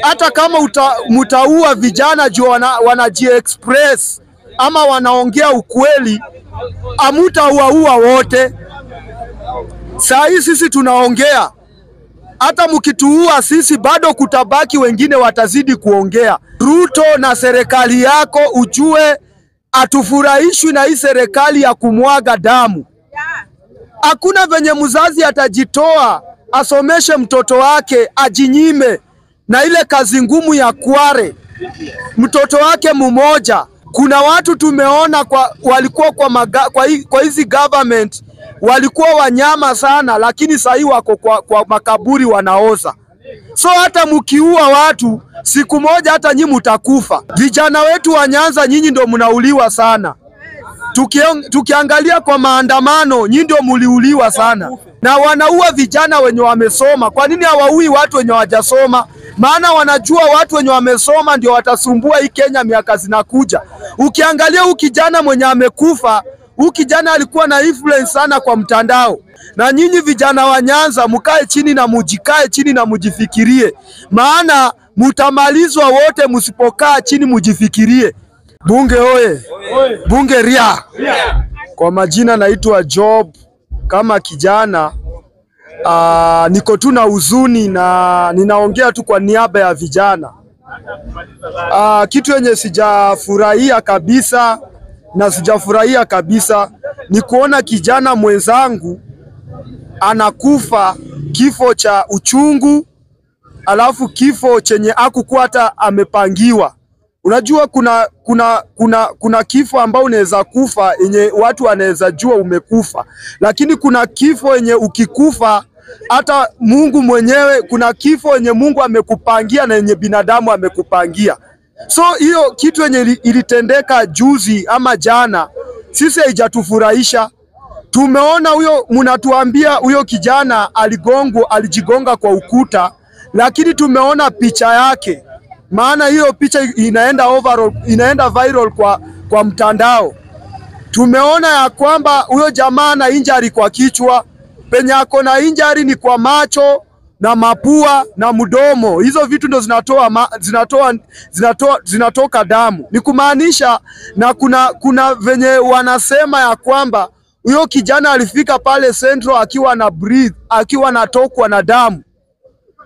Hata kama mutaua vijana juu wanaji-express ama wanaongea ukweli, amutaua wote. Saa hii sisi tunaongea, hata mkituua sisi bado kutabaki wengine watazidi kuongea. Ruto na serikali yako ujue atufurahishwi na hii serikali ya kumwaga damu. Hakuna venye mzazi atajitoa asomeshe mtoto wake ajinyime na ile kazi ngumu ya kware mtoto wake mmoja. Kuna watu tumeona walikuwa kwa hizi government walikuwa wanyama sana, lakini sasa wako kwa makaburi wanaoza. So hata mkiua watu siku moja hata nyinyi mtakufa. Vijana wetu wa Nyanza nyinyi ndio mnauliwa sana. Tukiangalia kwa maandamano nyinyi ndio mliuliwa sana. Na wanaua vijana wenye wamesoma. Kwa nini hawaui watu wenye hawajasoma? Maana wanajua watu wenye wamesoma ndio watasumbua hii Kenya miaka zinakuja. Ukiangalia huyu kijana mwenye amekufa, huyu kijana alikuwa na influence sana kwa mtandao. Na nyinyi vijana wa Nyanza mkae chini na mujifikirie. Maana mutamalizwa wote msipokaa chini mujifikirie. Bunge oye. Bunge ria. Kwa majina naitwa Job. Kama kijana niko tu na huzuni na ninaongea tu kwa niaba ya vijana. Kitu yenye sijafurahia kabisa ni kuona kijana mwenzangu anakufa kifo cha uchungu, alafu kifo chenye hakukuwa hata amepangiwa. Unajua kuna kifo ambao unaweza kufa yenye watu wanaweza jua umekufa, lakini kuna kifo yenye ukikufa hata Mungu mwenyewe, kuna kifo yenye Mungu amekupangia na yenye binadamu amekupangia. So hiyo kitu yenye ilitendeka juzi ama jana sisi haijatufurahisha. Tumeona mnatuambia huyo kijana alijigonga kwa ukuta, lakini tumeona picha yake. Maana hiyo picha inaenda viral kwa mtandao. Tumeona ya kwamba huyo jamaa na injury kwa kichwa, penye ako na injury ni kwa macho na mapua na mdomo. Hizo vitu ndo zinatoka damu. Ni kumaanisha na kuna venye wanasema ya kwamba huyo kijana alifika pale Central akiwa na breathe, akiwa anatokwa na damu.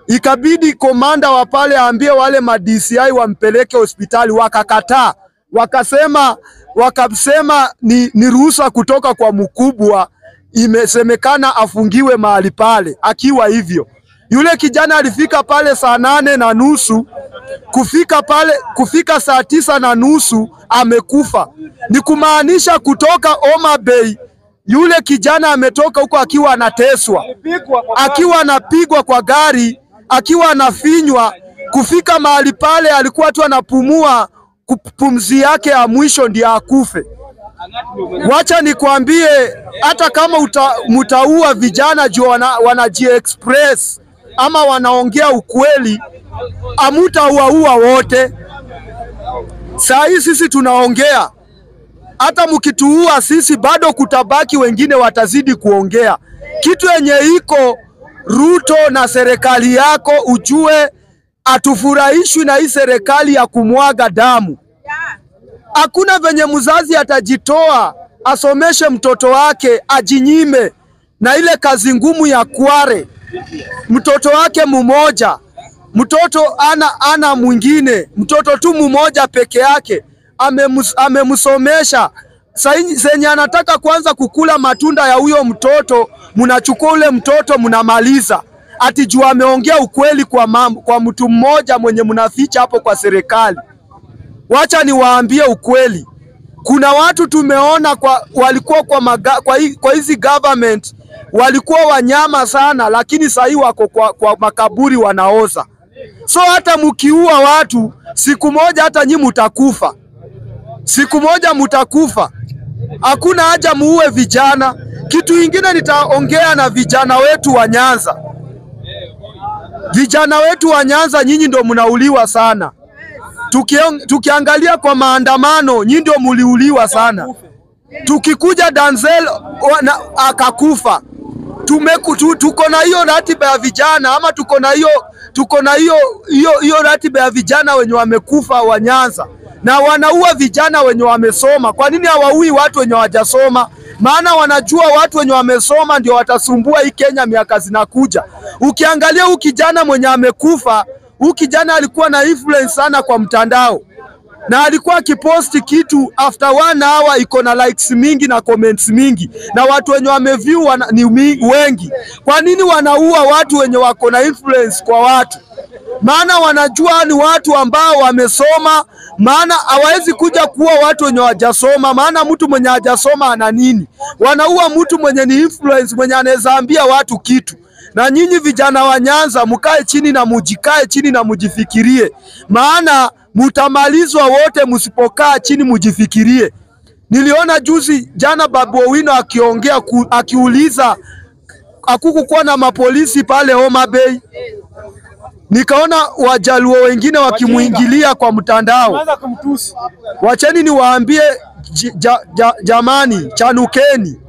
Ikabidi komanda wa pale aambie wale ma DCI wampeleke hospitali, wakakataa. Wakasema ni ruhusa kutoka kwa mkubwa, imesemekana afungiwe mahali pale. Akiwa hivyo, yule kijana alifika pale saa 8:30, kufika saa 9:30 amekufa. Ni kumaanisha kutoka Homa Bay yule kijana ametoka huko akiwa anateswa, akiwa anapigwa kwa gari, akiwa anafinywa. Kufika mahali pale alikuwa tu anapumua, pumzi yake ya mwisho ndiye akufe. Wacha nikwambie, hata kama mutaua vijana juu wanaji-express ama wanaongea ukweli, amutaua wote. Saa hii sisi tunaongea, hata mkituua sisi bado kutabaki wengine watazidi kuongea. Kitu yenye iko Ruto na serikali yako ujue atufurahishwi na hii serikali ya kumwaga damu. Hakuna venye mzazi atajitoa asomeshe mtoto wake ajinyime na ile kazi ngumu ya kware mtoto wake mmoja. Mtoto ana mwingine, mtoto tu mmoja peke yake amemsomesha. Senye anataka kwanza kukula matunda ya huyo mtoto, mnachukua ule mtoto mnamaliza. Ati juu ameongea ukweli kwa mtu mmoja mwenye mnaficha hapo kwa serikali. Wacha niwaambie ukweli. Kuna watu tumeona walikuwa kwa hizi government walikuwa wanyama sana, lakini sasa wako kwa makaburi wanaoza. So hata mkiua watu siku moja hata nyinyi mtakufa. Siku moja mtakufa. Hakuna haja muue vijana. Kitu kingine nitaongea na vijana wetu wa Nyanza. Vijana wetu wa Nyanza nyinyi ndio mnauliwa sana. Tukiangalia kwa maandamano nyinyi ndio mliuliwa sana. Tukikuja Danzel akakufa. tuko na hiyo ratiba ya vijana ama tuko na hiyo ratiba ya vijana wenye wamekufa wa Nyanza, na wanaua vijana wenye wamesoma. Kwa nini hawaui watu wenye hawajasoma? Maana wanajua watu wenye wamesoma ndio watasumbua hii Kenya miaka zinakuja. Ukiangalia huyu kijana mwenye amekufa, huyu kijana alikuwa na influence sana kwa mtandao, na alikuwa akiposti kitu after 1 hour iko na likes mingi na comments mingi, na watu wenye wameview ni wengi. Kwa nini wanaua watu wenye wako na influence kwa watu? Maana wanajua ni watu ambao wamesoma, maana hawezi kuja kuua watu wenye hawajasoma. Maana mtu mwenye hajasoma ana nini? Wanaua mtu mwenye ni influence, mwenye anaweza ambia watu kitu. Na nyinyi vijana wa Nyanza mkae chini na mujifikirie, maana mutamalizwa wote msipokaa chini mujifikirie. Niliona jana Babu Owino akiongea akiuliza hakukuwa na mapolisi pale Homa Bay. Nikaona Wajaluo wengine wakimuingilia kwa mtandao. Wacheni niwaambie jamani, chanukeni.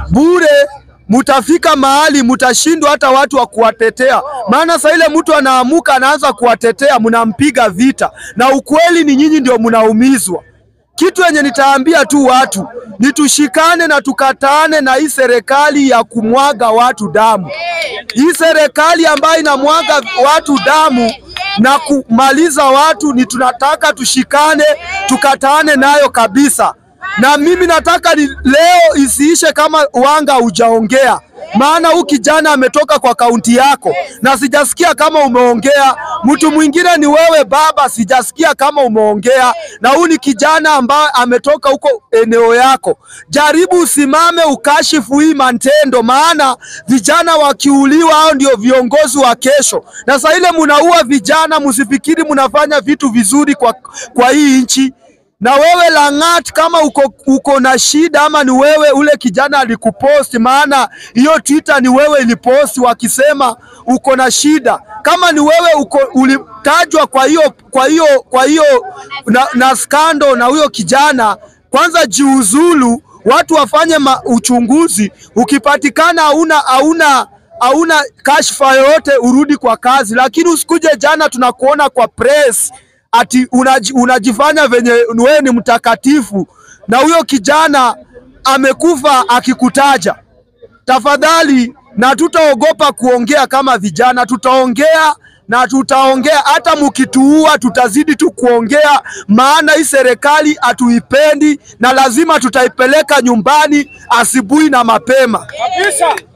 Bure mutafika mahali mutashindwa hata watu wa kuwatetea. Maana sasa ile mtu anaamuka anaanza kuwatetea, mnampiga vita, na ukweli ni nyinyi ndio mnaumizwa. Kitu yenye nitaambia tu watu ni tushikane na tukataane na hii serikali ya kumwaga watu damu. Hii serikali ambayo inamwaga watu damu na kumaliza watu, ni tunataka tushikane tukataane nayo kabisa. Na mimi nataka leo isiishe kama Wanga hujaongea. Maana huyu kijana ametoka kwa kaunti yako na sijasikia kama umeongea. Mtu mwingine ni wewe baba, sijasikia kama umeongea. Na huyu ni kijana ambaye ametoka huko eneo yako. Jaribu usimame ukashifu hii matendo, maana vijana wakiuliwa hao ndio viongozi wa kesho. Na sasa ile mnaua vijana, msifikiri mnafanya vitu vizuri kwa hii nchi. Na wewe Lang'at, kama uko na shida ama ni wewe ule kijana alikuposti, maana hiyo Twitter ni wewe iliposti wakisema uko na shida. Kama ni wewe ulitajwa kwa hiyo na skando na huyo kijana, kwanza jiuzulu, watu wafanye uchunguzi. Ukipatikana hauna kashfa yoyote urudi kwa kazi, lakini usikuje jana tunakuona kwa press ati unajifanya venye wewe ni mtakatifu na huyo kijana amekufa akikutaja. Tafadhali, na tutaogopa kuongea kama vijana, tutaongea na tutaongea hata mkituua tutazidi tu kuongea, maana hii serikali hatuipendi na lazima tutaipeleka nyumbani asubuhi na mapema. Kabisa.